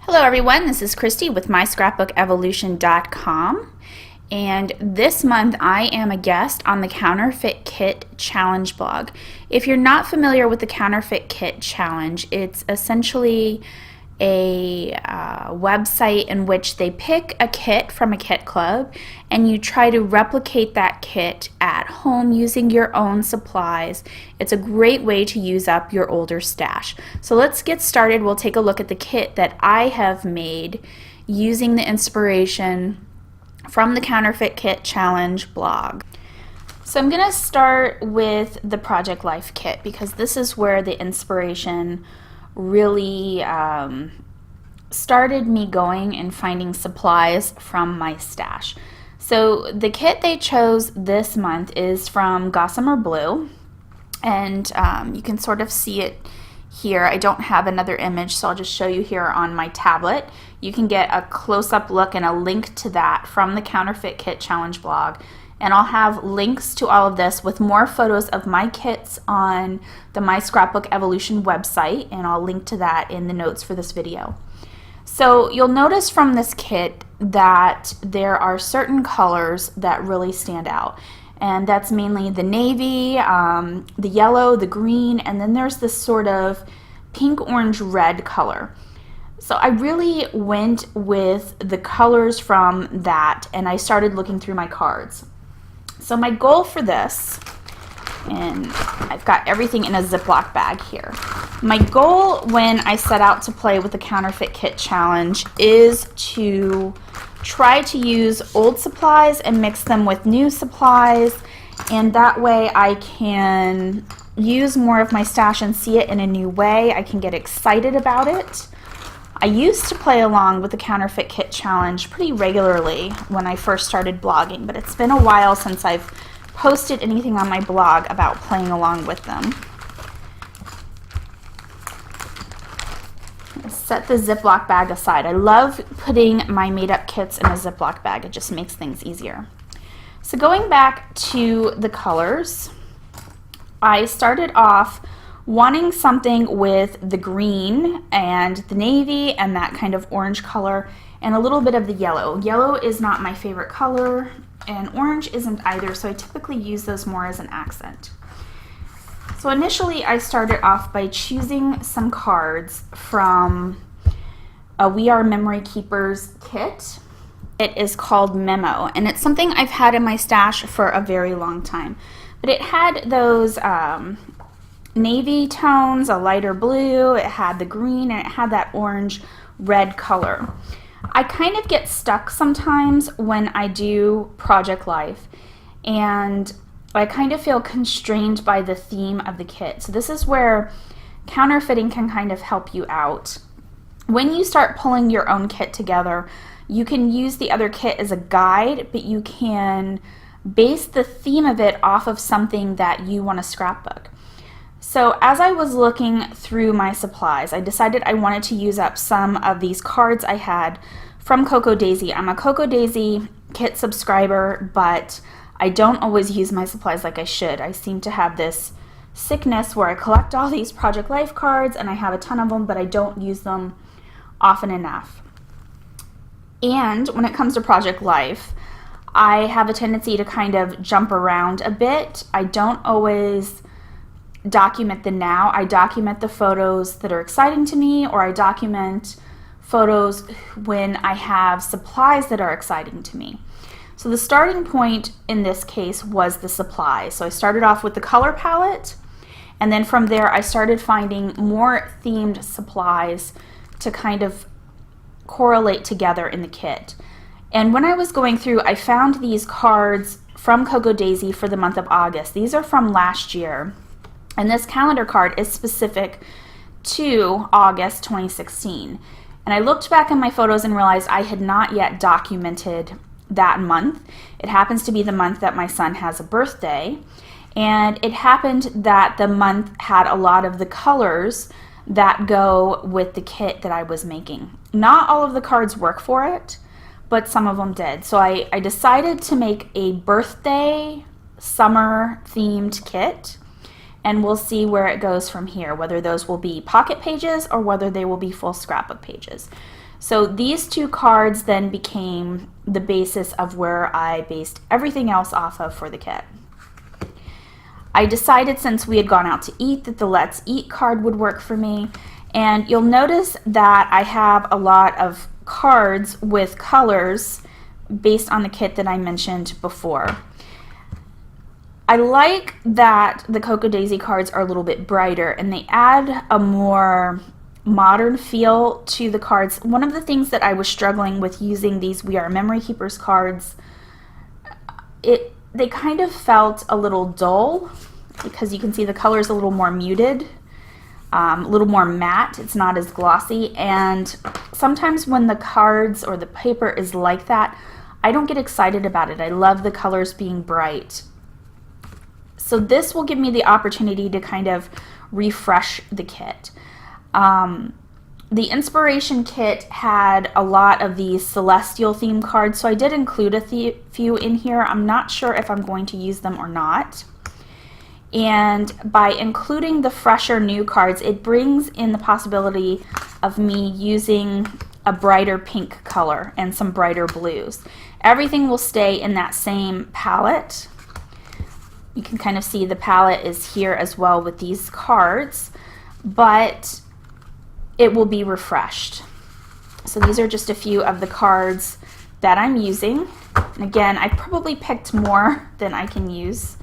Hello everyone, this is Christy with MyScrapbookEvolution.com, and this month I am a guest on the Counterfeit Kit Challenge blog. If you're not familiar with the Counterfeit Kit Challenge, it's essentially a website in which they pick a kit from a kit club and you try to replicate that kit at home using your own supplies. It's a great way to use up your older stash. So let's get started. We'll take a look at the kit that I have made using the inspiration from the Counterfeit Kit Challenge blog. So I'm going to start with the Project Life kit because this is where the inspiration really started me going and finding supplies from my stash. So the kit they chose this month is from Gossamer Blue, and you can sort of see it here. I don't have another image, so I'll just show you here on my tablet. You can get a close-up look and a link to that from the Counterfeit Kit Challenge blog. And I'll have links to all of this with more photos of my kits on the My Scrapbook Evolution website, and I'll link to that in the notes for this video. So you'll notice from this kit that there are certain colors that really stand out, and that's mainly the navy, the yellow, the green, and then there's this sort of pink, orange, red color. So I really went with the colors from that, and I started looking through my cards. So my goal for this, and I've got everything in a Ziploc bag here. My goal when I set out to play with the Counterfeit Kit Challenge is to try to use old supplies and mix them with new supplies, and that way I can use more of my stash and see it in a new way. I can get excited about it. I used to play along with the Counterfeit Kit Challenge pretty regularly when I first started blogging, but it's been a while since I've posted anything on my blog about playing along with them. Set the Ziploc bag aside. I love putting my made-up kits in a Ziploc bag. It just makes things easier. So going back to the colors, I started off wanting something with the green and the navy and that kind of orange color and a little bit of the yellow. Yellow is not my favorite color and orange isn't either, so I typically use those more as an accent. So initially I started off by choosing some cards from a We Are Memory Keepers kit. It is called Memo, and it's something I've had in my stash for a very long time. But it had those navy tones, a lighter blue, it had the green, and it had that orange red color. I kind of get stuck sometimes when I do Project Life, and I kind of feel constrained by the theme of the kit. So this is where counterfeiting can kind of help you out. When you start pulling your own kit together, you can use the other kit as a guide, but you can base the theme of it off of something that you want to scrapbook. So as I was looking through my supplies, I decided I wanted to use up some of these cards I had from Cocoa Daisy. I'm a Cocoa Daisy kit subscriber, but I don't always use my supplies like I should. I seem to have this sickness where I collect all these Project Life cards and I have a ton of them, but I don't use them often enough. And when it comes to Project Life, I have a tendency to kind of jump around a bit. I don't always document the now. I document the photos that are exciting to me, or I document photos when I have supplies that are exciting to me. So the starting point in this case was the supplies. So I started off with the color palette, and then from there I started finding more themed supplies to kind of correlate together in the kit. And when I was going through, I found these cards from Cocoa Daisy for the month of August. These are from last year. And this calendar card is specific to August 2016. And I looked back in my photos and realized I had not yet documented that month. It happens to be the month that my son has a birthday. And it happened that the month had a lot of the colors that go with the kit that I was making. Not all of the cards work for it, but some of them did. So I decided to make a birthday summer themed kit, and we'll see where it goes from here, whether those will be pocket pages or whether they will be full scrapbook pages. So these two cards then became the basis of where I based everything else off of for the kit. I decided, since we had gone out to eat, that the Let's Eat card would work for me. And you'll notice that I have a lot of cards with colors based on the kit that I mentioned before. I like that the Cocoa Daisy cards are a little bit brighter and they add a more modern feel to the cards. One of the things that I was struggling with using these We Are Memory Keepers cards, they kind of felt a little dull, because you can see the color's a little more muted, a little more matte. It's not as glossy, and sometimes when the cards or the paper is like that, I don't get excited about it. I love the colors being bright. So this will give me the opportunity to kind of refresh the kit. The inspiration kit had a lot of these celestial theme cards, so I did include a few in here. I'm not sure if I'm going to use them or not. And by including the fresher new cards, it brings in the possibility of me using a brighter pink color and some brighter blues. Everything will stay in that same palette. You can kind of see the palette is here as well with these cards, but it will be refreshed. So these are just a few of the cards that I'm using. And again, I probably picked more than I can use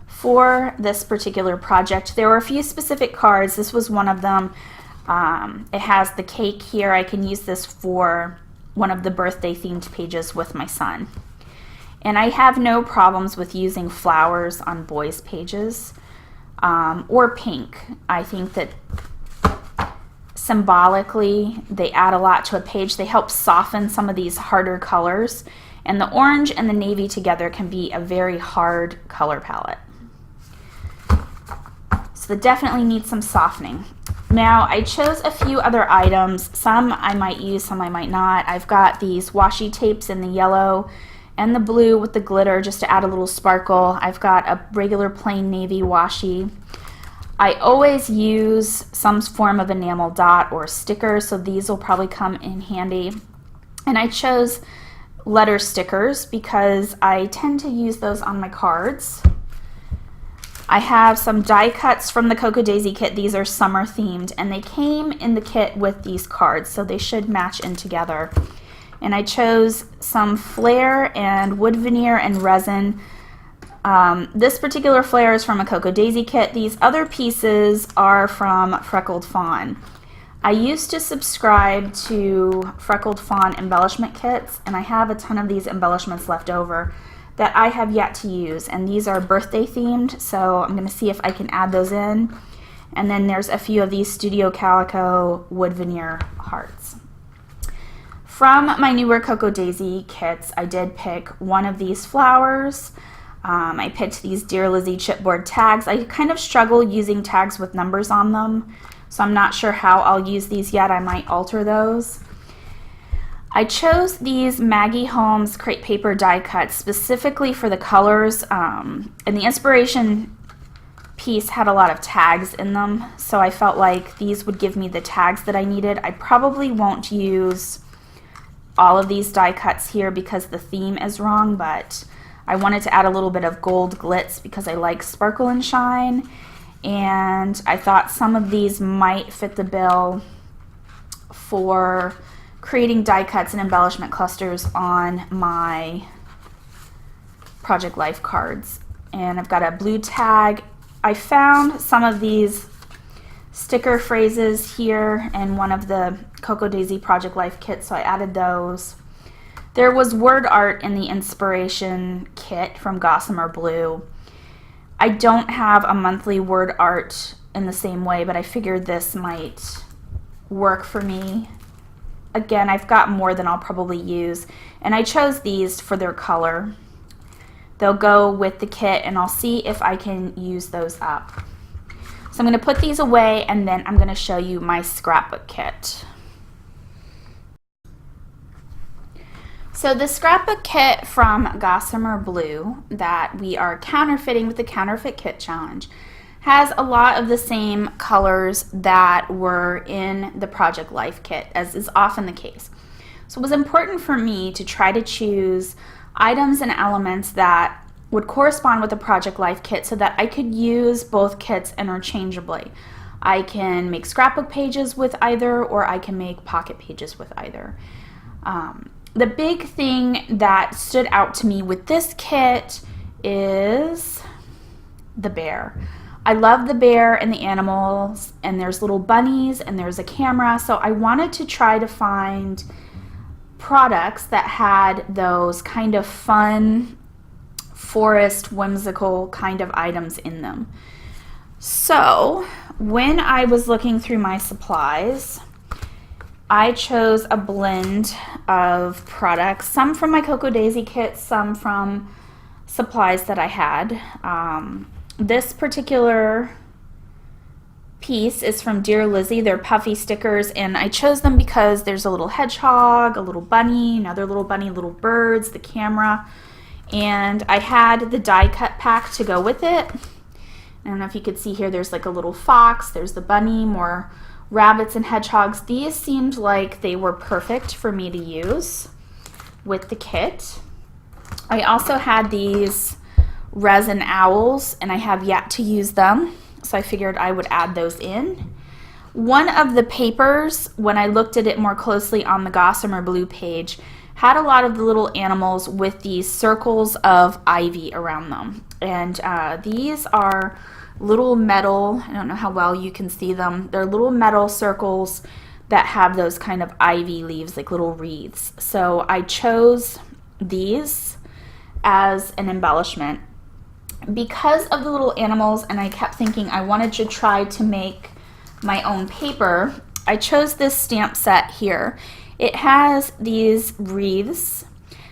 for this particular project. There were a few specific cards. This was one of them. It has the cake here. I can use this for one of the birthday themed pages with my son. And I have no problems with using flowers on boys' pages, or pink. I think that symbolically they add a lot to a page. They help soften some of these harder colors, and the orange and the navy together can be a very hard color palette. So they definitely need some softening. Now, I chose a few other items. Some I might use, some I might not. I've got these washi tapes in the yellow and the blue with the glitter just to add a little sparkle. I've got a regular plain navy washi. I always use some form of enamel dot or sticker, so these will probably come in handy. And I chose letter stickers because I tend to use those on my cards. I have some die cuts from the Cocoa Daisy kit. These are summer themed, and they came in the kit with these cards, so they should match in together. And I chose some flair and wood veneer and resin. This particular flair is from a Cocoa Daisy kit. These other pieces are from Freckled Fawn. I used to subscribe to Freckled Fawn embellishment kits, and I have a ton of these embellishments left over that I have yet to use, and these are birthday themed, so I'm going to see if I can add those in. And then there's a few of these Studio Calico wood veneer hearts. From my newer Cocoa Daisy kits, I did pick one of these flowers. I picked these Dear Lizzie chipboard tags. I kind of struggle using tags with numbers on them, so I'm not sure how I'll use these yet. I might alter those. I chose these Maggie Holmes crepe paper die cuts specifically for the colors, and the inspiration piece had a lot of tags in them, so I felt like these would give me the tags that I needed. I probably won't use all of these die cuts here because the theme is wrong, but I wanted to add a little bit of gold glitz because I like sparkle and shine, and I thought some of these might fit the bill for creating die cuts and embellishment clusters on my Project Life cards. And I've got a blue tag. I found some of these sticker phrases here in one of the Cocoa Daisy Project Life kits, so I added those. There was word art in the inspiration kit from Gossamer Blue. I don't have a monthly word art in the same way, but I figured this might work for me. Again, I've got more than I'll probably use, and I chose these for their color. They'll go with the kit, and I'll see if I can use those up. So I'm going to put these away, and then I'm going to show you my scrapbook kit. So the scrapbook kit from Gossamer Blue that we are counterfeiting with the Counterfeit Kit Challenge has a lot of the same colors that were in the Project Life kit, as is often the case. So it was important for me to try to choose items and elements that would correspond with the Project Life kit so that I could use both kits interchangeably. I can make scrapbook pages with either, or I can make pocket pages with either. The big thing that stood out to me with this kit is the bear. I love the bear and the animals, and there's little bunnies and there's a camera, so I wanted to try to find products that had those kind of fun, forest, whimsical kind of items in them. So when I was looking through my supplies, I chose a blend of products, some from my Cocoa Daisy kit, some from supplies that I had. This particular piece is from Dear Lizzie. They're puffy stickers, and I chose them because there's a little hedgehog, a little bunny, another little bunny, little birds, the camera, and I had the die cut pack to go with it. I don't know if you could see here, there's like a little fox, there's the bunny, more rabbits and hedgehogs. These seemed like they were perfect for me to use with the kit. I also had these resin owls, and I have yet to use them, so I figured I would add those in. One of the papers, when I looked at it more closely on the Gossamer Blue page, had a lot of the little animals with these circles of ivy around them. And these are little metal, I don't know how well you can see them, they're little metal circles that have those kind of ivy leaves, like little wreaths. So I chose these as an embellishment because of the little animals, and I kept thinking I wanted to try to make my own paper. I chose this stamp set here. It has these wreaths.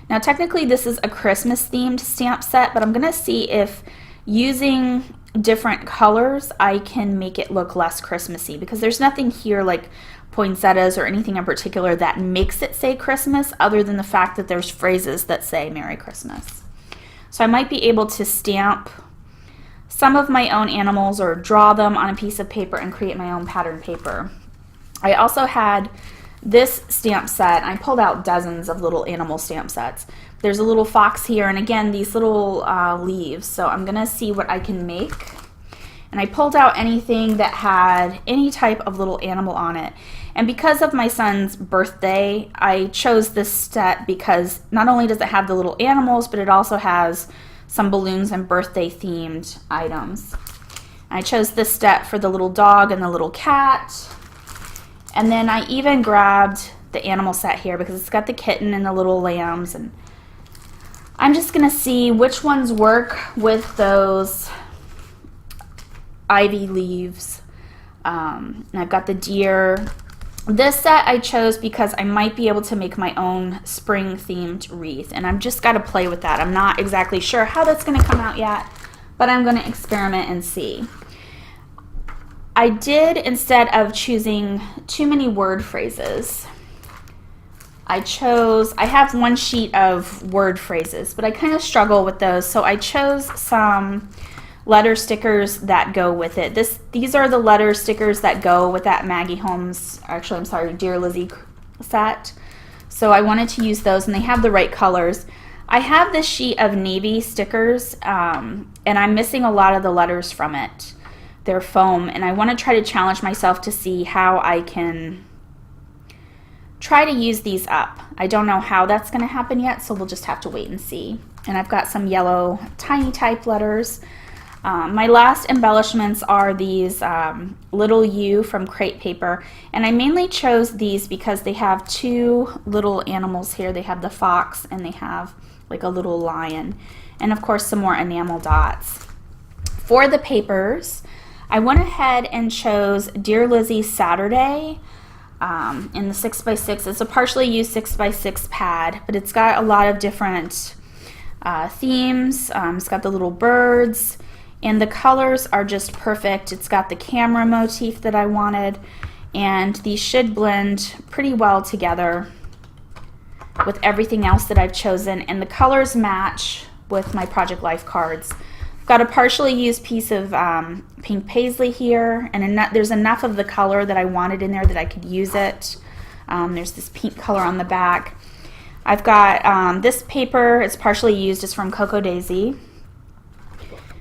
Now technically this is a Christmas themed stamp set, but I'm gonna see if using different colors I can make it look less Christmassy, because there's nothing here like poinsettias or anything in particular that makes it say Christmas, other than the fact that there's phrases that say Merry Christmas. So I might be able to stamp some of my own animals or draw them on a piece of paper and create my own pattern paper. I also had this stamp set. I pulled out dozens of little animal stamp sets. There's a little fox here, and again, these little leaves. So I'm gonna see what I can make. And I pulled out anything that had any type of little animal on it. And because of my son's birthday, I chose this set because not only does it have the little animals, but it also has some balloons and birthday themed items. I chose this set for the little dog and the little cat. And then I even grabbed the animal set here because it's got the kitten and the little lambs. And I'm just gonna see which ones work with those ivy leaves. And I've got the deer. This set I chose because I might be able to make my own spring themed wreath, and I've just got to play with that. I'm not exactly sure how that's going to come out yet, but I'm going to experiment and see. I did, instead of choosing too many word phrases, I have one sheet of word phrases, but I kind of struggle with those, so I chose some letter stickers that go with it. These are the letter stickers that go with that Maggie Holmes, actually I'm sorry, Dear Lizzie set. So I wanted to use those, and they have the right colors. I have this sheet of navy stickers, and I'm missing a lot of the letters from it. They're foam, and I want to try to challenge myself to see how I can try to use these up. I don't know how that's going to happen yet, so we'll just have to wait and see. And I've got some yellow tiny type letters. My last embellishments are these little U from crepe paper, and I mainly chose these because they have two little animals here. They have the fox and they have like a little lion, and of course some more enamel dots. For the papers, I went ahead and chose Dear Lizzie Saturday in the 6x6. It's a partially used 6x6 pad, but it's got a lot of different themes. It's got the little birds, and the colors are just perfect. It's got the camera motif that I wanted, and these should blend pretty well together with everything else that I've chosen, and the colors match with my Project Life cards. I've got a partially used piece of pink paisley here, and there's enough of the color that I wanted in there that I could use it. There's this pink color on the back. I've got this paper, it's partially used, it's from Cocoa Daisy.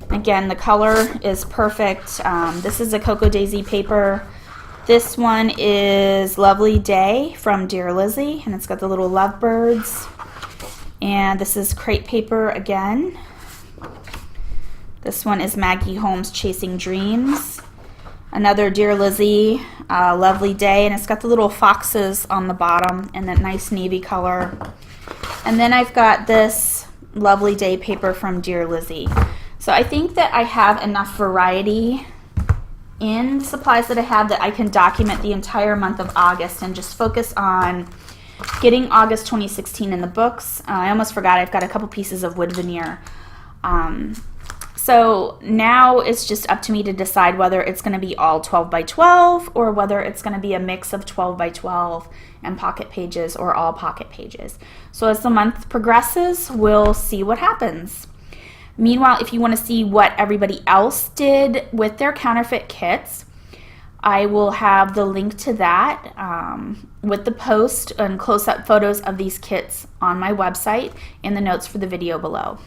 Again, the color is perfect. This is a Cocoa Daisy paper. This one is Lovely Day from Dear Lizzie, and it's got the little lovebirds. And this is crepe paper again. This one is Maggie Holmes Chasing Dreams. Another Dear Lizzie, Lovely Day, and it's got the little foxes on the bottom and that nice navy color. And then I've got this Lovely Day paper from Dear Lizzie. So I think that I have enough variety in the supplies that I have that I can document the entire month of August and just focus on getting August 2016 in the books. I almost forgot, I've got a couple pieces of wood veneer. So now it's just up to me to decide whether it's going to be all 12 by 12 or whether it's going to be a mix of 12 by 12 and pocket pages or all pocket pages. So as the month progresses, we'll see what happens. Meanwhile, if you want to see what everybody else did with their counterfeit kits, I will have the link to that with the post and close-up photos of these kits on my website in the notes for the video below.